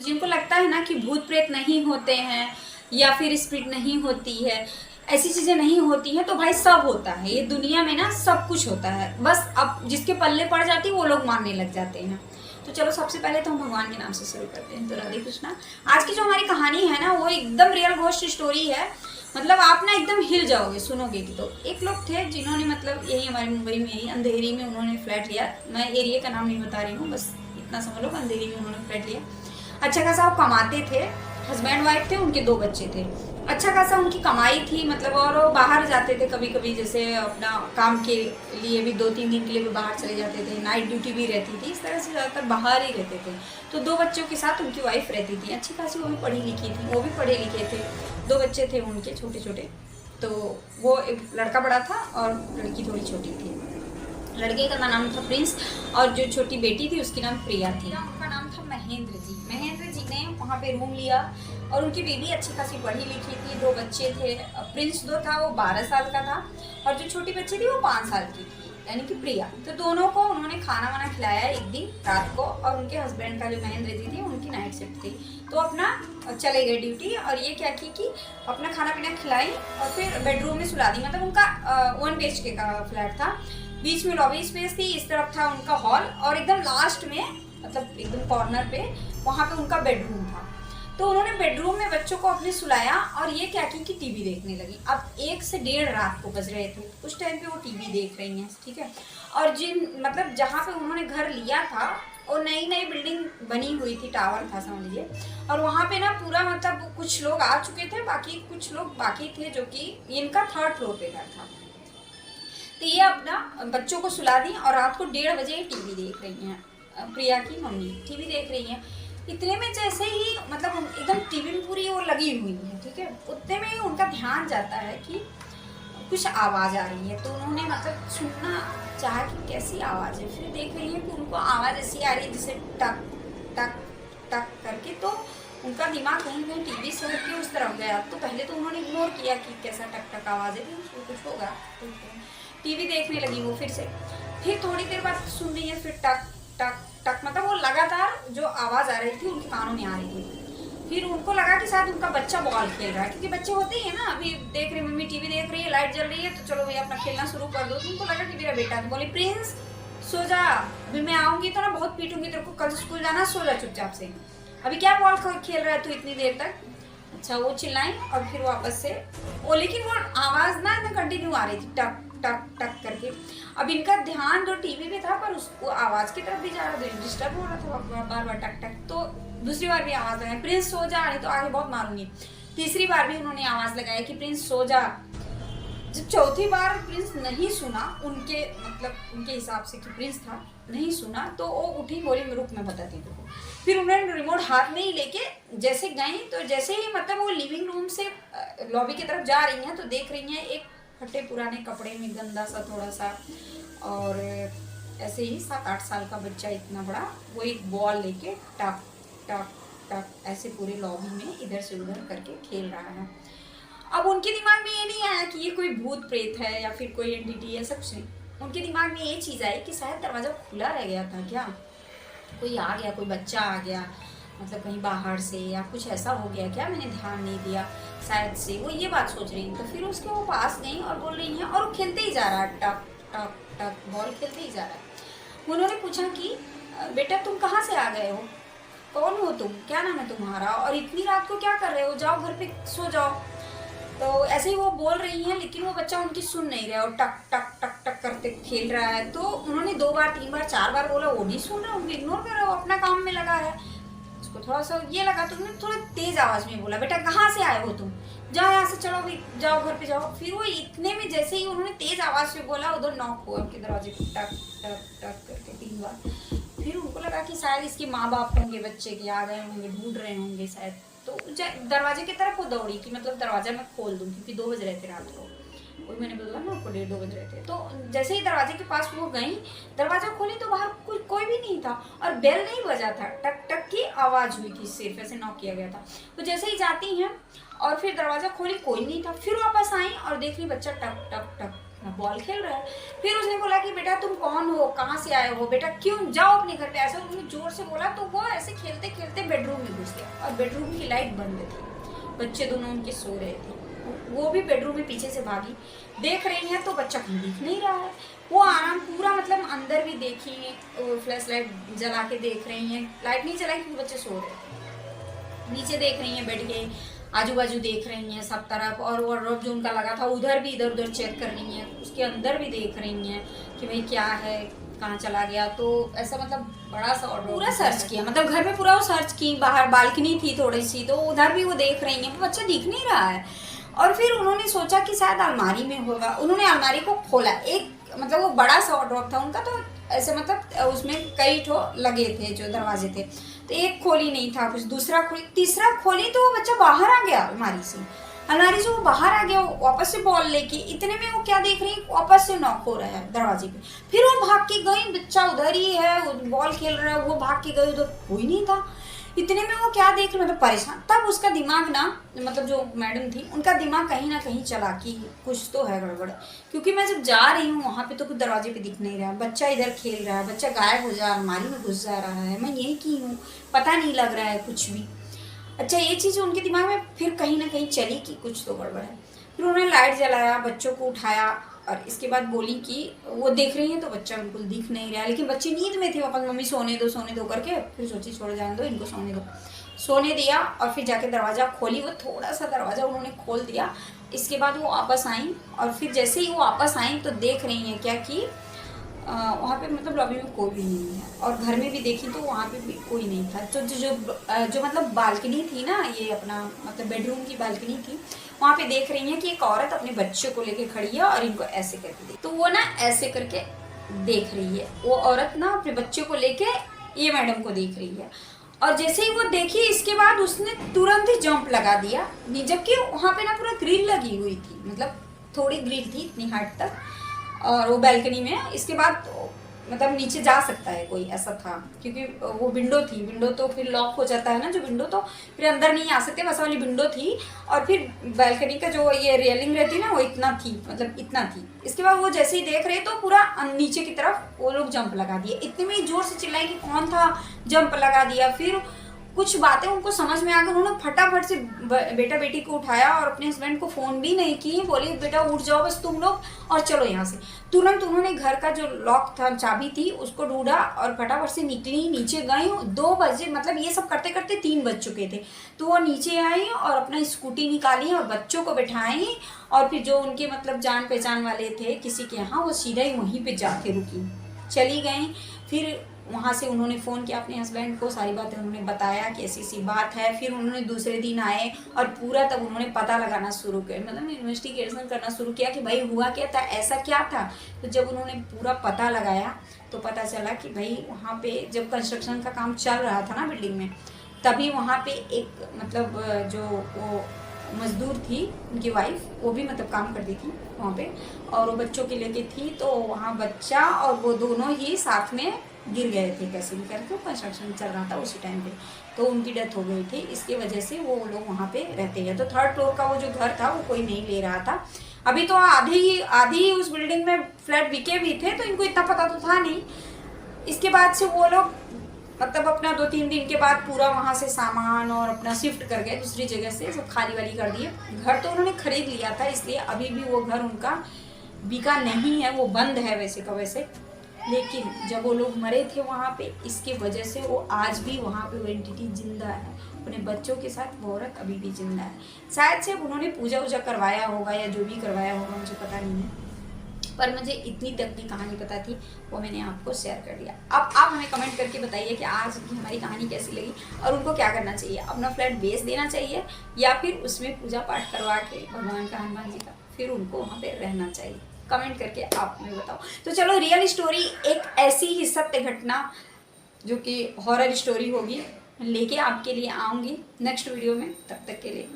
जिनको लगता है ना कि भूत प्रेत नहीं होते हैं या फिर स्पिरिट नहीं होती है, ऐसी चीज़ें नहीं होती हैं, तो भाई सब होता है ये दुनिया में ना, सब कुछ होता है। बस अब जिसके पल्ले पड़ जाती है वो लोग मानने लग जाते हैं। तो चलो सबसे पहले तो हम भगवान के नाम से शुरू करते हैं। तो राधे कृष्णा। आज की जो हमारी कहानी है ना वो एकदम रियल घोस्ट स्टोरी है। मतलब आप ना एकदम हिल जाओगे सुनोगे कि। तो एक लोग थे जिन्होंने मतलब यही हमारे मुंबई में ही अंधेरी में उन्होंने फ्लैट लिया। मैं एरिया का नाम नहीं बता रही हूँ, बस इतना समझ लो अंधेरी में उन्होंने फ्लैट लिया। अच्छा खासा वो कमाते थे, हस्बैंड वाइफ थे, उनके 2 बच्चे थे। अच्छा खासा उनकी कमाई थी मतलब, और वो बाहर जाते थे कभी कभी, जैसे अपना काम के लिए भी 2-3 दिन के लिए भी बाहर चले जाते थे। नाइट ड्यूटी भी रहती थी, इस तरह से ज़्यादातर बाहर ही रहते थे। तो 2 बच्चों के साथ उनकी वाइफ रहती थी, अच्छी खासी वो भी पढ़ी लिखी थी, वो भी पढ़े लिखे थे। 2 बच्चे थे उनके छोटे छोटे। तो वो एक लड़का बड़ा था और लड़की थोड़ी छोटी थी। लड़के का नाम था प्रिंस और जो छोटी बेटी थी उसकी नाम प्रिया थी। उनका नाम था महेंद्र जी। महेंद्र जी ने वहाँ पे रूम लिया और उनकी बेबी अच्छी खासी पढ़ी लिखी थी। 2 बच्चे थे। प्रिंस जो था वो 12 साल का था और जो छोटी बच्ची थी वो 5 साल की थी, यानी कि प्रिया। तो दोनों को उन्होंने खाना वाना खिलाया एक दिन रात को, और उनके हस्बैंड का जो महेंद्र जी थे उनकी नाइट शिफ्ट थी, तो अपना चले गए ड्यूटी। और ये क्या की कि अपना खाना पीना खिलाई और फिर बेडरूम में सुला दी। मतलब उनका 1 BHK का फ्लैट था, बीच में लॉबी स्पेस थी, इस तरफ था उनका हॉल और एकदम लास्ट में मतलब एकदम कॉर्नर पे वहाँ पे उनका बेडरूम था। तो उन्होंने बेडरूम में बच्चों को अपने सुलाया और ये क्या की कि टीवी देखने लगी। अब 1 से 1:30 रात को बज रहे थे, उस टाइम पे वो टीवी देख रही हैं, ठीक है। और जिन मतलब जहाँ पे उन्होंने घर लिया था और नई नई बिल्डिंग बनी हुई थी, टावर था समझ लीजिए, और वहाँ पे ना पूरा मतलब कुछ लोग आ चुके थे, बाकी कुछ लोग बाकी थे, जो कि इनका 3rd फ्लोर पे घर था। तो ये अपना बच्चों को सुला दी और रात को 1:30 बजे टीवी देख रही हैं। प्रिया की मम्मी टीवी देख रही हैं। इतने में जैसे ही मतलब एकदम टीवी में पूरी वो लगी हुई है, ठीक है, उतने में ही उनका ध्यान जाता है कि कुछ आवाज़ आ रही है। तो उन्होंने मतलब सुनना चाहा कि कैसी आवाज़ है। फिर देख रही है कि उनको आवाज़ ऐसी आ रही है जैसे टक टक टक करके। तो उनका दिमाग कहीं कहीं टीवी से हट के उस तरफ गया। तो पहले तो उन्होंने इग्नोर किया कि कैसा टक टक आवाज़ है, कुछ होगा। टीवी देखने लगी वो फिर थोड़ी देर बाद सुन रही है, फिर टक टक टक, मतलब वो लगातार जो आवाज़ आ रही थी उनके कानों में आ रही थी। फिर उनको लगा कि शायद उनका बच्चा बॉल खेल रहा है, क्योंकि बच्चे होते ही है ना, अभी देख रहे मम्मी टीवी देख रही है, लाइट जल रही है, तो चलो भैया अपना खेलना शुरू कर दो। तो उनको लगा कि मेरा बेटा। तो बोली प्रिंस सो जा, अभी मैं आऊँगी तो ना बहुत पीटूंगी तेरे को, कल स्कूल जाना, सो जा चुपचाप से, अभी क्या बॉल खेल रहा है तू इतनी देर तक। अच्छा वो चिल्लाई और फिर वापस से वो, लेकिन वो आवाज़ ना कंटिन्यू आ रही थी टक टक टक करके। अब इनका ध्यान जो टीवी पे था पर उसको आवाज़ की तरफ भी जा रहा था, डिस्टर्ब हो रहा था बार बार टक टक। तो दूसरी बार भी आवाज़ लगाई, प्रिंस सो जा, नहीं तो आगे बहुत मारूंगी। तीसरी बार भी उन्होंने आवाज़ लगाई कि प्रिंस सो जा। जब चौथी बार प्रिंस नहीं सुना, उनके मतलब उनके हिसाब से कि प्रिंस था, नहीं सुना, तो वो उठी, बोली रुक मैं बताती हूँ। फिर उन्होंने रिमोट हाथ में ही लेके जैसे गई, तो जैसे ही मतलब वो लिविंग रूम से लॉबी की तरफ जा रही हैं तो देख रही हैं एक फटे पुराने कपड़े में गंदा सा थोड़ा सा, और ऐसे ही 7-8 साल का बच्चा इतना बड़ा, वो एक बॉल लेके टक टक टक ऐसे पूरे लॉबी में इधर से उधर करके खेल रहा है। अब उनके दिमाग में ये नहीं आया कि ये कोई भूत प्रेत है या फिर कोई एंटिटी है, सब कुछ नहीं। उनके दिमाग में ये चीज़ आई कि शायद दरवाज़ा खुला रह गया था क्या, कोई आ गया, कोई बच्चा आ गया, मतलब कहीं बाहर से, या कुछ ऐसा हो गया क्या, मैंने ध्यान नहीं दिया शायद से, वो ये बात सोच रही। तो फिर उसके वो पास गई और बोल रही हैं, और वो खेलते ही जा रहा है टक टक टक, बॉल खेलते ही जा रहा है। उन्होंने पूछा कि बेटा तुम कहाँ से आ गए हो, कौन हो तुम, क्या नाम है तुम्हारा, और इतनी रात को क्या कर रहे हो, जाओ घर पे सो जाओ। तो ऐसे ही वो बोल रही हैं, लेकिन वो बच्चा उनकी सुन नहीं रहा, और टक टक टक टक करते खेल रहा है। तो उन्होंने 2 बार 3 बार 4 बार बोला, वो नहीं सुन रहा, उनको इग्नोर कर रहा, वो अपना काम में लगा है। उसको थोड़ा सा ये लगा, तो उन्होंने थोड़ा तेज आवाज में बोला, बेटा कहाँ से आए हो तुम, जाओ यहाँ से, चलो भाई जाओ घर पे जाओ। फिर वो इतने में जैसे ही उन्होंने तेज आवाज में बोला, उधर नॉक हुआ उनके दरवाजे को टक टक टक करके 3 बार। फिर उनको लगा कि शायद इसके माँ बाप होंगे, बच्चे के आ गए होंगे, ढूंढ रहे होंगे शायद। तो दरवाजे की तरफ वो दौड़ी कि मतलब दरवाजा मैं खोल दूं, क्योंकि 2 बज रहे थे रात को, वही मैंने बोला ना आपको, 1:30-2 बज रहे थे। तो जैसे ही दरवाजे के पास वो गई, दरवाजा खोली तो बाहर कोई भी नहीं था, और बेल नहीं बजा था, टक टक की आवाज हुई थी, सिर्फ ऐसे नॉक किया गया था। तो जैसे ही जाती हैं और फिर दरवाजा खोली, कोई नहीं था। फिर वापस आई और देख रही बच्चा टक टक टक अपना बॉल खेल रहा है। फिर उसने बोला कि बेटा तुम कौन हो, कहाँ से आए हो, बेटा क्यों, जाओ अपने घर पे, ऐसा उसने जोर से बोला। तो वो ऐसे खेलते खेलते बेडरूम में घुस गया और बेडरूम की लाइट बंद थी, बच्चे दोनों उनके सो रहे थे। वो भी बेडरूम में पीछे से भागी, देख रही है तो बच्चा कहीं दिख नहीं रहा है। वो आराम पूरा मतलब अंदर भी देखी, फ्लैश लाइट जला के देख रही हैं, लाइट नहीं जलाई क्योंकि बच्चे सो रहे थे। नीचे देख रही हैं, बैठ के आजू बाजू देख रही हैं सब तरफ, और वार्डरोब जो उनका लगा था उधर भी इधर उधर चेक कर रही हैं, उसके अंदर भी देख रही हैं कि भाई क्या है, कहाँ चला गया। तो ऐसा मतलब बड़ा सा वार्डरोब पूरा सर्च किया, मतलब घर में पूरा वो सर्च की, बाहर बालकनी थी थोड़ी सी तो उधर भी वो देख रही हैं, वो बच्चा दिख नहीं रहा है। और फिर उन्होंने सोचा कि शायद अलमारी में होगा, उन्होंने अलमारी को खोला। एक मतलब वो बड़ा सा वार्डरोब था उनका, तो ऐसे मतलब उसमें कई ठो लगे थे जो दरवाजे थे, तो एक खोली नहीं था, कुछ दूसरा खोली, तीसरा खोली तो वो बच्चा बाहर आ गया अलमारी से। अलमारी से वो बाहर आ गया, वापस से बॉल लेके, इतने में वो क्या देख रही है, वापस से नॉक हो रहा है दरवाजे पे। फिर वो भाग के गई, बच्चा उधर ही है, बॉल खेल रहा है, वो भाग के गई, उधर कोई नहीं था। इतने में वो क्या देख रहे, मतलब परेशान। तब उसका दिमाग ना, मतलब जो मैडम थी उनका दिमाग कहीं ना कहीं चला कि कुछ तो है गड़बड़, क्योंकि मैं जब जा रही हूँ वहाँ पे तो कुछ दरवाजे पे दिख नहीं रहा, बच्चा इधर खेल रहा है, बच्चा गायब हो जा, अलमारी में घुस जा रहा है, मैं यही की हूँ, पता नहीं लग रहा है कुछ भी। अच्छा, ये चीज़ उनके दिमाग में फिर कहीं ना कहीं चली कि कुछ तो गड़बड़ है। फिर उन्होंने लाइट जलाया, बच्चों को उठाया, और इसके बाद बोली कि वो देख रही है तो बच्चा बिल्कुल दिख नहीं रहा है, लेकिन बच्ची नींद में थी, वापस मम्मी सोने दो करके, फिर सोची छोड़ जाने दो इनको, सोने दो। सोने दिया और फिर जाके दरवाज़ा खोली, वो थोड़ा सा दरवाज़ा उन्होंने खोल दिया। इसके बाद वो वापस आई, और फिर जैसे ही वो वापस आई तो देख रही हैं क्या कि वहाँ पे मतलब लॉबी में कोई भी नहीं है, और घर में भी देखी तो वहाँ पे भी कोई नहीं था। जो जो जो, जो मतलब बालकनी थी ना, ये अपना मतलब बेडरूम की बालकनी थी, वहाँ पे देख रही हैं कि एक औरत अपने बच्चे को लेके खड़ी है और इनको ऐसे करके देख, तो वो ना ऐसे करके देख रही है, वो औरत ना अपने बच्चे को लेके ये मैडम को देख रही है। और जैसे ही वो देखी, इसके बाद उसने तुरंत ही जंप लगा दिया, जबकि वहाँ पे ना पूरा ग्रिल लगी हुई थी, मतलब थोड़ी ग्रिल थी इतनी हाइट तक, और वो बैल्कनी में। इसके बाद मतलब नीचे जा सकता है कोई, ऐसा था, क्योंकि वो विंडो थी, विंडो तो फिर लॉक हो जाता है ना जो विंडो, तो फिर अंदर नहीं आ सकते, वैसा वाली विंडो थी। और फिर बैल्कनी का जो ये रेलिंग रहती ना, वो इतना थी, मतलब इतना थी। इसके बाद वो जैसे ही देख रहे तो पूरा नीचे की तरफ वो लोग जंप लगा दिए, इतने में जोर से चिल्लाई कि कौन था जंप लगा दिया। फिर कुछ बातें उनको समझ में आ गई, उन्होंने फटाफट से बेटा बेटी को उठाया और अपने हस्बैंड को फ़ोन भी नहीं की, बोले बेटा उठ जाओ बस तुम लोग और चलो यहाँ से। तुरंत उन्होंने घर का जो लॉक था, चाबी थी, उसको ढूंढा और फटाफट से निकली, नीचे गई। 2 बजे, मतलब ये सब करते करते 3 बज चुके थे, तो वो नीचे आई और अपना स्कूटी निकाली और बच्चों को बैठाई, और फिर जो उनके मतलब जान पहचान वाले थे किसी के यहाँ, वो सीधा ही वहीं पर जाके रुकी, चली गई। फिर वहाँ से उन्होंने फ़ोन किया अपने हस्बैंड को, सारी बातें उन्होंने बताया कि ऐसी ऐसी बात है। फिर उन्होंने दूसरे दिन आए और पूरा तब उन्होंने पता लगाना शुरू किया, मतलब इन्वेस्टिगेशन करना शुरू किया कि भाई हुआ क्या था, ऐसा क्या था। तो जब उन्होंने पूरा पता लगाया तो पता चला कि भाई वहाँ पे जब कंस्ट्रक्शन का काम चल रहा था ना बिल्डिंग में, तभी वहाँ पे एक मतलब जो वो मजदूर थी, उनकी वाइफ, वो भी मतलब काम करती थी वहाँ पे, और वो बच्चों के लेके थी, तो वहाँ बच्चा और वो दोनों ही साथ में गिर गए थे कैसे भी करके, कंस्ट्रक्शन चल रहा था उसी टाइम पे, तो उनकी डेथ हो गई थी। इसकी वजह से वो लोग वहाँ पे रहते हैं। तो 3rd फ्लोर का वो जो घर था वो कोई नहीं ले रहा था अभी, तो आधी उस बिल्डिंग में फ्लैट बिके भी थे, तो इनको इतना पता तो था नहीं। इसके बाद से वो लोग मतलब अपना 2-3 दिन के बाद पूरा वहाँ से सामान और अपना शिफ्ट कर गए दूसरी जगह से, सब खाली वाली कर दिए। घर तो उन्होंने खरीद लिया था, इसलिए अभी भी वो घर उनका बिका नहीं है, वो बंद है वैसे का वैसे। लेकिन जब वो लोग मरे थे वहाँ पे, इसके वजह से वो आज भी वहाँ पे वो एंटिटी जिंदा है, अपने बच्चों के साथ वो औरत अभी भी जिंदा है। शायद से उन्होंने पूजा वूजा करवाया होगा या जो भी करवाया होगा, मुझे पता नहीं है, पर मुझे इतनी तक की कहानी पता थी, वो मैंने आपको शेयर कर दिया। अब आप हमें कमेंट करके बताइए कि आज की हमारी कहानी कैसी लगी, और उनको क्या करना चाहिए, अपना फ्लैट बेच देना चाहिए या फिर उसमें पूजा पाठ करवा के भगवान का, हनुमान जी का, फिर उनको वहाँ पे रहना चाहिए। कमेंट करके आप हमें बताओ। तो चलो, रियल स्टोरी एक ऐसी ही सत्य घटना जो कि हॉरर स्टोरी होगी, लेके आपके लिए आऊँगी नेक्स्ट वीडियो में। तब तक के लिए